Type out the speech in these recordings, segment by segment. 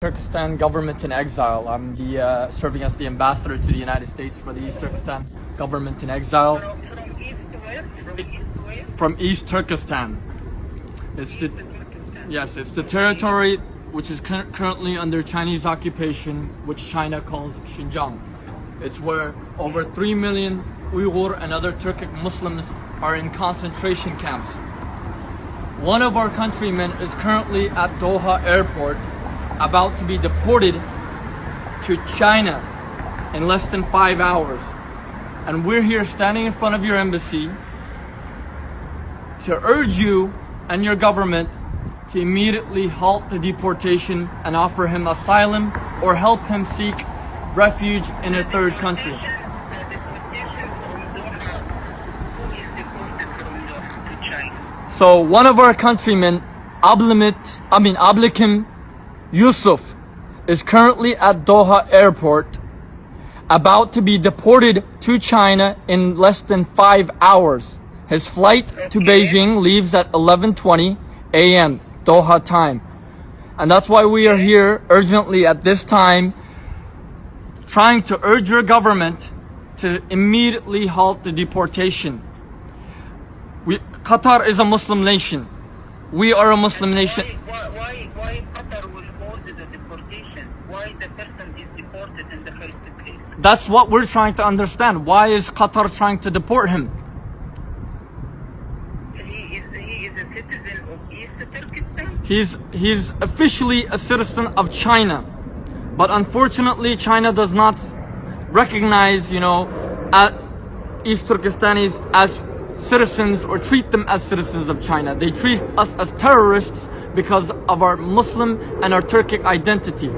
Turkestan government in exile. I'm the serving as the ambassador to the United States for the East Turkestan government in exile. From east to west? From east to west? From East Turkestan. It's the territory which is currently under Chinese occupation, which China calls Xinjiang. It's where over 3 million Uyghur and other Turkic Muslims are in concentration camps. One of our countrymen is currently at Doha airport about to be deported to China in less than 5 hours. And we're here standing in front of your embassy to urge you and your government to immediately halt the deportation and offer him asylum or help him seek refuge in a third country. So one of our countrymen, Ablikim Yusuf, is currently at Doha airport about to be deported to China in less than 5 hours. His flight to Beijing leaves at 11:20 a.m. Doha time. And that's why we are here urgently at this time trying to urge your government to immediately halt the deportation. Qatar is a Muslim nation. We are a Muslim nation. Why Qatar will hold the deportation? Why the person is deported in the first place? That's what we're trying to understand. Why is Qatar trying to deport him? He is a citizen of East Turkestan. He's officially a citizen of China. But unfortunately, China does not recognize, East Turkestanis as citizens or treat them as citizens of China. They treat us as terrorists because of our Muslim and our Turkic identity.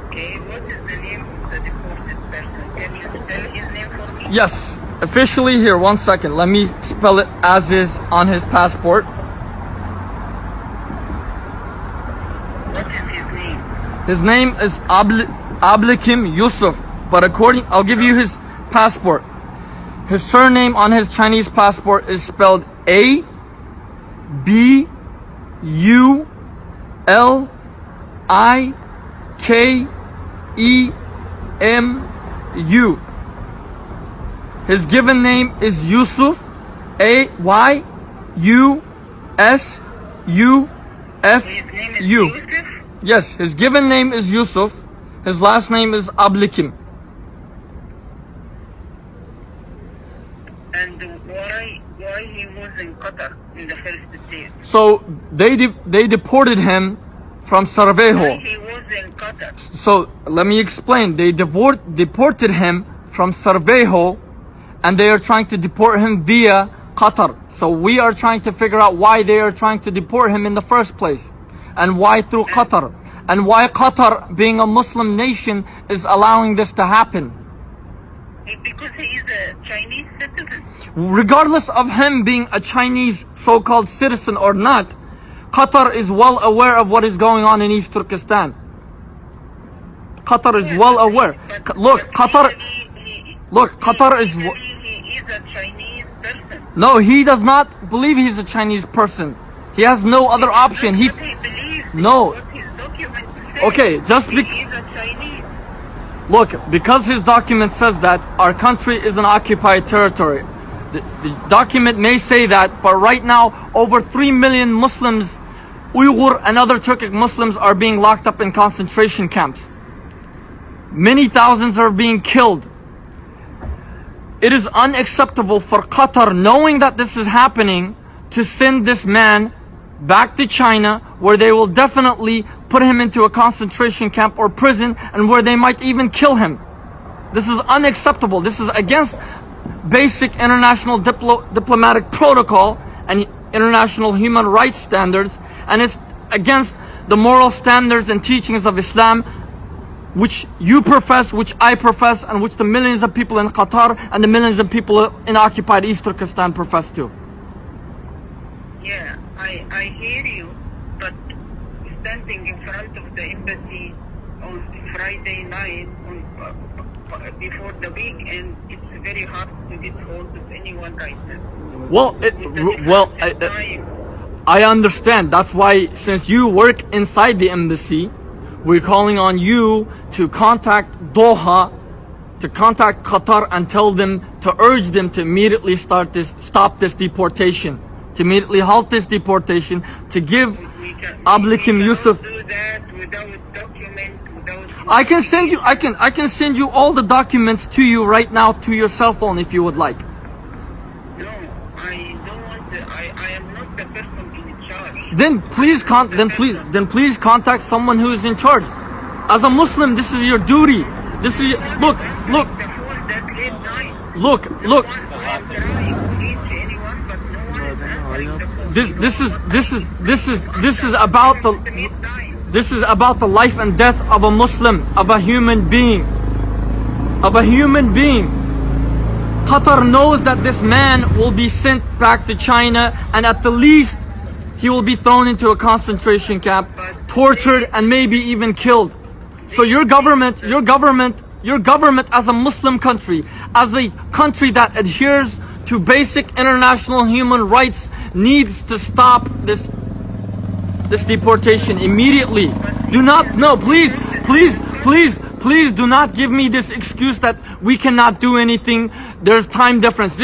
Okay, what is the name of the deported person? Can you spell his name for me? Yes, officially here, 1 second. Let me spell it as is on his passport. What is his name? His name is Ablikim Yusuf, but I'll give you his passport. His surname on his Chinese passport is spelled Abullikemu. His given name is Yusuf, Ayusufu. His name is Yusuf? Yes, his given name is Yusuf. His last name is Ablikim. And why he was in Qatar in the first place? So they deported him from Why Sarveho. he was in Qatar? So let me explain. They deported him from Sarveho, and they are trying to deport him via Qatar. So we are trying to figure out why they are trying to deport him in the first place, and why through Qatar, and why Qatar, being a Muslim nation, is allowing this to happen. Because he is a Chinese citizen. Regardless of him being a Chinese so-called citizen or not, Qatar is well aware of what is going on in East Turkestan. Qatar is well aware. Look, Qatar is... He is a Chinese person. No, he does not believe he's a Chinese person. He has no other option. That's what he believes. No. What his documents say. Okay, just he is a Chinese. Look, because his document says that our country is an occupied territory. The document may say that, but right now over 3 million Muslims, Uyghur and other Turkic Muslims, are being locked up in concentration camps. Many thousands are being killed. It is unacceptable for Qatar, knowing that this is happening, to send this man back to China, where they will definitely put him into a concentration camp or prison, and where they might even kill him. This is unacceptable. This is against basic international diplomatic protocol and international human rights standards, and it's against the moral standards and teachings of Islam, which you profess, which I profess, and which the millions of people in Qatar and the millions of people in occupied East Turkestan profess to. Yeah, I hear you, but standing in front of the embassy on Friday night, before the weekend, it's very hard to get hold of anyone right now. I understand. That's why, since you work inside the embassy, we're calling on you to contact Doha, to contact Qatar and tell them, to urge them to immediately stop this deportation, to immediately halt this deportation, to give Ablikim Yusuf. Do that without document, without. I can send you all the documents to you right now to your cell phone if you would like. No, I don't want. I am not the person in charge. Then please contact someone who is in charge. As a Muslim, this is your duty. This is look. The phone that late night. Look. I am trying to reach anyone, but no one is answering the phone. This is about the Midnight. this is about the life and death of a Muslim, of a human being. Of a human being. Qatar knows that this man will be sent back to China, and at the least he will be thrown into a concentration camp, tortured, and maybe even killed. So your government as a Muslim country, as a country that adheres to basic international human rights, needs to stop this deportation immediately. Please do not give me this excuse that we cannot do anything. There's time difference.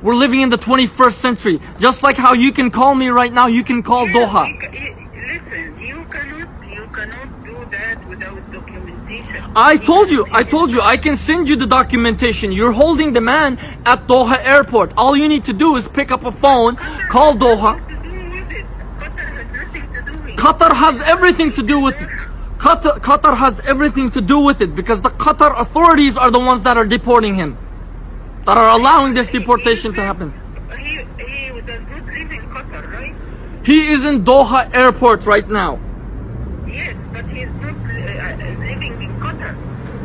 We're living in the 21st century. Just like how you can call me right now, you can call Doha. Listen, you cannot do that without documentation. I told you, I can send you the documentation. You're holding the man at Doha airport. All you need to do is pick up a phone, call Doha. Qatar has everything to do with it. Qatar has everything to do with it because the Qatar authorities are the ones that are deporting him, that are allowing this deportation to happen. He does not live in Qatar, right? He is in Doha airport right now. Yes, but he's not living in Qatar.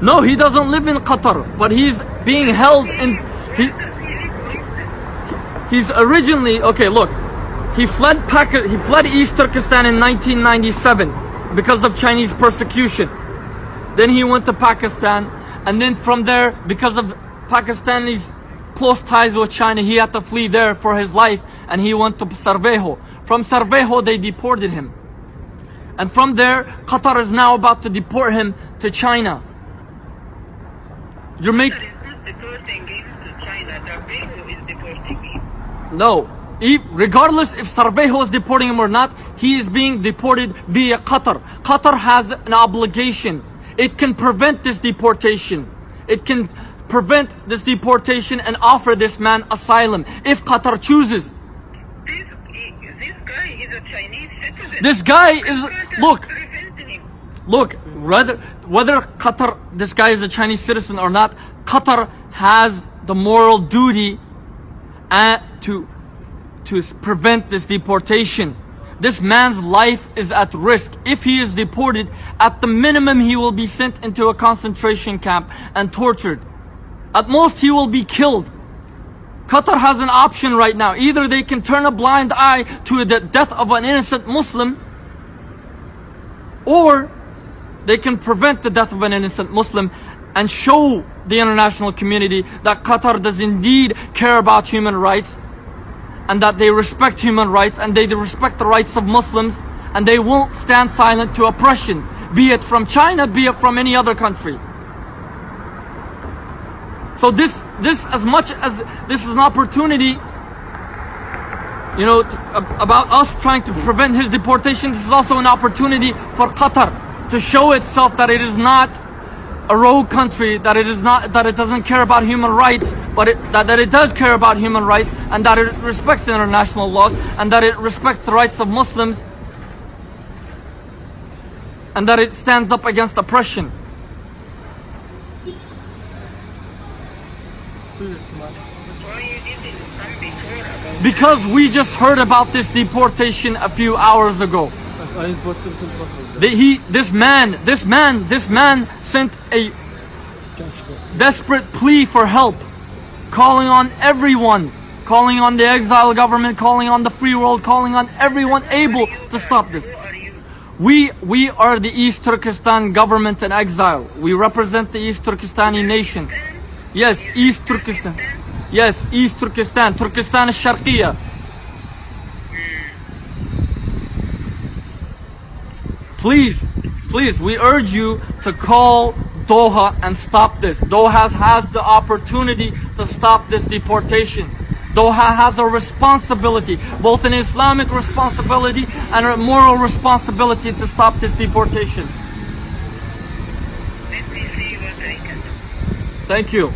No, he doesn't live in Qatar, but he's being held in. He's originally, okay, look, he fled East Turkestan in 1997 because of Chinese persecution. Then he went to Pakistan, and then from there, because of Pakistani's close ties with China, he had to flee there for his life, and he went to Sarvejo. From Sarvejo, they deported him. And from there, Qatar is now about to deport him to China. You're making... Qatar is not deporting him to China. Sarvejo is deporting him. No. Regardless if Sarvejo is deporting him or not, he is being deported via Qatar. Qatar has an obligation. It can prevent this deportation. It can prevent this deportation and offer this man asylum if Qatar chooses. This guy is a Chinese citizen. This guy is, look, whether Qatar, this guy is a Chinese citizen or not, Qatar has the moral duty to prevent this deportation. This man's life is at risk. If he is deported, at the minimum he will be sent into a concentration camp and tortured. At most he will be killed. Qatar has an option right now. Either they can turn a blind eye to the death of an innocent Muslim, or they can prevent the death of an innocent Muslim and show the international community that Qatar does indeed care about human rights, and that they respect human rights, and they respect the rights of Muslims, and they won't stand silent to oppression, be it from China, be it from any other country. So this as much as this is an opportunity, you know, about us trying to prevent his deportation, this is also an opportunity for Qatar to show itself that it is not a rogue country, that it doesn't care about human rights, but that it does care about human rights, and that it respects international laws, and that it respects the rights of Muslims, and that it stands up against oppression. Why you didn't come before about Because we just heard about this deportation a few hours ago. This man sent a desperate plea for help, calling on everyone, calling on the exile government, calling on the free world, calling on everyone able to stop this. Who are you? We are the East Turkestan government in exile. We represent the East Turkestani nation. Yes, East Turkestan. Yes, East Turkestan, Turkestan al-Sharqiyya. Please, we urge you to call Doha and stop this. Doha has the opportunity to stop this deportation. Doha has a responsibility, both an Islamic responsibility and a moral responsibility to stop this deportation. Let me see what I can do. Thank you.